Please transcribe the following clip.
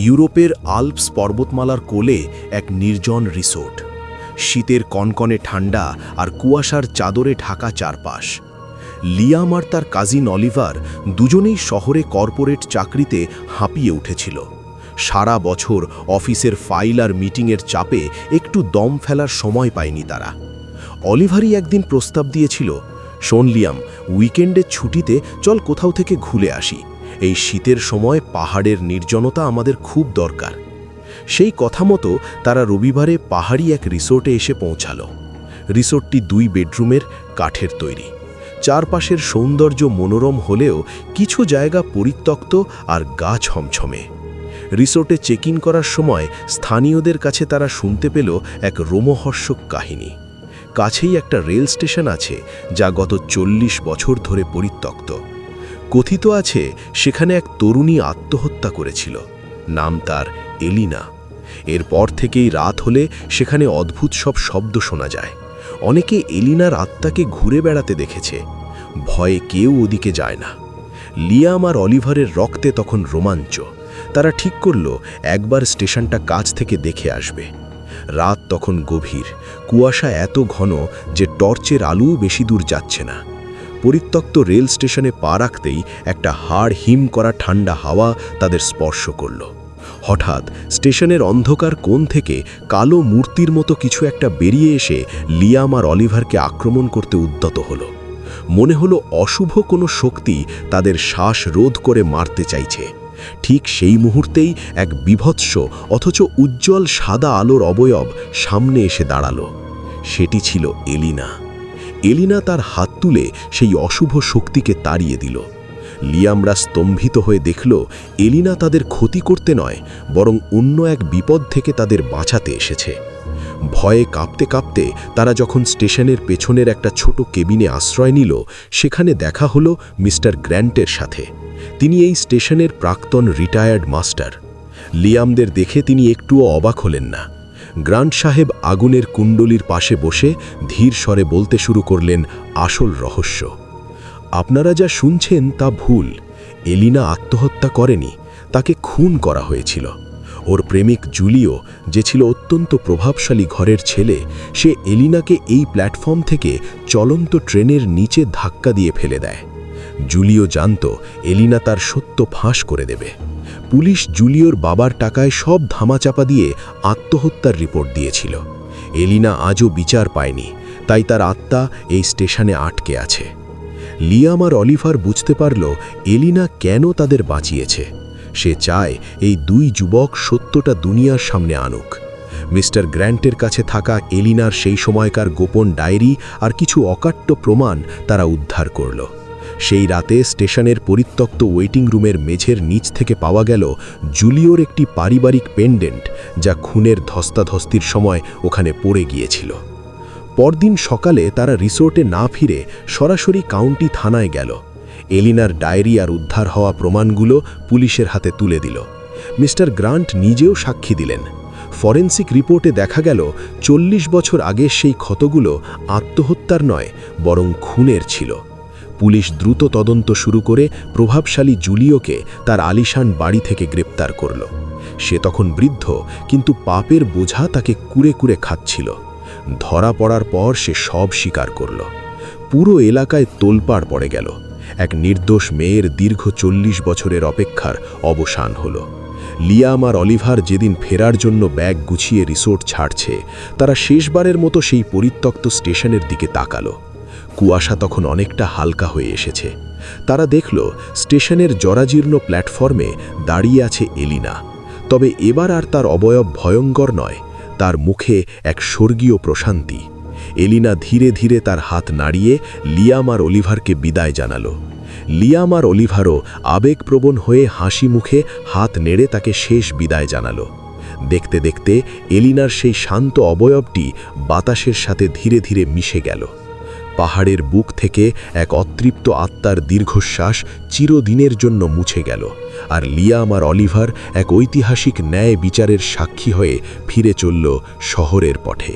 ইউরোপের আল্পস পর্বতমালার কোলে এক নির্জন রিসোর্ট। শীতের কনকনে ঠান্ডা আর কুয়াশার চাদরে ঢাকা চারপাশ। লিয়াম আর তার কাজিন অলিভার দুজনেই শহরে কর্পোরেট চাকরিতে হাঁপিয়ে উঠেছিল। সারা বছর অফিসের ফাইল আর মিটিংয়ের চাপে একটু দম ফেলার সময় পায়নি তারা। অলিভারই একদিন প্রস্তাব দিয়েছিল, শোন লিয়াম, উইকেন্ডের ছুটিতে চল কোথাও থেকে ঘুরে আসি। এই শীতের সময় পাহাড়ের নির্জনতা আমাদের খুব দরকার। সেই কথা মতো তারা রবিবারে পাহাড়ি এক রিসোর্টে এসে পৌঁছালো। রিসোর্টটি 2 বেডরুমের, কাঠের তৈরি। চারপাশের সৌন্দর্য মনোরম হলেও কিছু জায়গা পরিত্যক্ত আর গা ছমছমে। রিসোর্টে চেক ইন করার সময় স্থানীয়দের কাছে তারা শুনতে পেল এক রোমহর্ষক কাহিনী। কাছেই একটা রেল স্টেশন আছে যা গত 40 বছর ধরে পরিত্যক্ত। কথিত আছে সেখানে এক তরুণী আত্মহত্যা করেছিল। নাম তার এলিনা। এরপর থেকেই রাত হলে সেখানে অদ্ভুত সব শব্দ শোনা যায়। অনেকে এলিনার আত্মাকে ঘুরে বেড়াতে দেখেছে। ভয়ে কেউ ওদিকে যায় না। লিয়াম আর অলিভারের রক্তে তখন রোমাঞ্চ। তারা ঠিক করল একবার স্টেশনটা কাছ থেকে দেখে আসবে। রাত তখন গভীর, কুয়াশা এত ঘন যে টর্চের আলোও বেশি দূর যাচ্ছে না। পরিত্যক্ত রেল স্টেশনে পা রাখতেই একটা হাড় হিম করা ঠান্ডা হাওয়া তাদের স্পর্শ করল। হঠাৎ স্টেশনের অন্ধকার কোণ থেকে কালো মূর্তির মতো কিছু একটা বেরিয়ে এসে লিয়াম আর অলিভারকে আক্রমণ করতে উদ্যত হলো। মনে হলো অশুভ কোনো শক্তি তাদের শ্বাস রোধ করে মারতে চাইছে। ঠিক সেই মুহূর্তেই এক বিভৎস অথচ উজ্জ্বল সাদা আলোর অবয়ব সামনে এসে দাঁড়ালো। সেটি ছিল এলিনা। এলিনা তার হাত তুলে সেই অশুভ শক্তিকে তাড়িয়ে দিল। লিয়ামরা স্তম্ভিত হয়ে দেখল এলিনা তাদের ক্ষতি করতে নয়, বরং অন্য এক বিপদ থেকে তাদের বাঁচাতে এসেছে। ভয়ে কাঁপতে কাঁপতে তারা যখন স্টেশনের পেছনের একটা ছোট কেবিনে আশ্রয় নিল, সেখানে দেখা হলো মিস্টার গ্র্যান্টের সাথে। তিনি এই স্টেশনের প্রাক্তন রিটায়ার্ড মাস্টার। লিয়ামদের দেখে তিনি একটুও অবাক হলেন না। গ্রান্ট সাহেব আগুনের কুণ্ডলির পাশে বসে ধীর স্বরে বলতে শুরু করলেন আসল রহস্য। আপনারা যা শুনছেন তা ভুল। এলিনা আত্মহত্যা করেনি, তাকে খুন করা হয়েছিল। ওর প্রেমিক জুলিও, যে ছিল অত্যন্ত প্রভাবশালী ঘরের ছেলে, সে এলিনাকে এই প্ল্যাটফর্ম থেকে চলন্ত ট্রেনের নিচে ধাক্কা দিয়ে ফেলে দেয়। জুলিও জানত এলিনা তার সত্য ফাঁস করে দেবে। পুলিশ জুলিওর বাবার টাকায় সব ধামাচাপা দিয়ে আত্মহত্যার রিপোর্ট দিয়েছিল। এলিনা আজও বিচার পায়নি, তাই তার আত্মা এই স্টেশনে আটকে আছে। লিয়াম আর অলিভার বুঝতে পারল এলিনা কেন তাদের বাঁচিয়েছে। সে চায় এই 2 যুবক সত্যটা দুনিয়ার সামনে আনুক। মিস্টার গ্র্যান্টের কাছে থাকা এলিনার সেই সময়কার গোপন ডায়েরি আর কিছু অকাট্য প্রমাণ তারা উদ্ধার করল। সেই রাতে স্টেশনের পরিত্যক্ত ওয়েটিং রুমের মেঝের নিচ থেকে পাওয়া গেল জুলিওর একটি পারিবারিক পেন্ডেন্ট, যা খুনের ধস্তাধস্তির সময় ওখানে পড়ে গিয়েছিল। পরদিন সকালে তারা রিসোর্টে না ফিরে সরাসরি কাউন্টি থানায় গেল। এলিনার ডায়েরি আর উদ্ধার হওয়া প্রমাণগুলো পুলিশের হাতে তুলে দিল। মিস্টার গ্রান্ট নিজেও সাক্ষী দিলেন। ফরেন্সিক রিপোর্টে দেখা গেল 40 বছর আগের সেই ক্ষতগুলো আত্মহত্যার নয়, বরং খুনের ছিল। পুলিশ দ্রুত তদন্ত শুরু করে প্রভাবশালী জুলিওকে তার আলিশান বাড়ি থেকে গ্রেপ্তার করল। সে তখন বৃদ্ধ, কিন্তু পাপের বোঝা তাকে কুরে কুরে খাচ্ছিল। ধরা পড়ার পর সে সব স্বীকার করল। পুরো এলাকায় তোলপাড় পড়ে গেল। এক নির্দোষ মেয়ের দীর্ঘ 40 বছরের অপেক্ষার অবসান হল। লিয়াম আর অলিভার যেদিন ফেরার জন্য ব্যাগ গুছিয়ে রিসোর্ট ছাড়ছে, তারা শেষবারের মতো সেই পরিত্যক্ত স্টেশনের দিকে তাকালো। কুয়াশা তখন অনেকটা হালকা হয়ে এসেছে। তারা দেখল স্টেশনের জরাজীর্ণ প্ল্যাটফর্মে দাঁড়িয়ে আছে এলিনা। তবে এবার আর তার অবয়ব ভয়ঙ্কর নয়, তার মুখে এক স্বর্গীয় প্রশান্তি। এলিনা ধীরে ধীরে তার হাত নাড়িয়ে লিয়াম আর অলিভারকে বিদায় জানালো। লিয়াম আর অলিভারও আবেগপ্রবণ হয়ে হাসি মুখে হাত নেড়ে তাকে শেষ বিদায় জানালো। দেখতে দেখতে এলিনার সেই শান্ত অবয়বটি বাতাসের সাথে ধীরে ধীরে মিশে গেল। পাহাড়ের বুক থেকে এক অতৃপ্ত আত্মার দীর্ঘশ্বাস চিরদিনের জন্য মুছে গেল, আর লিয়াম আর অলিভার এক ঐতিহাসিক ন্যায় বিচারের সাক্ষী হয়ে ফিরে চলল শহরের পথে।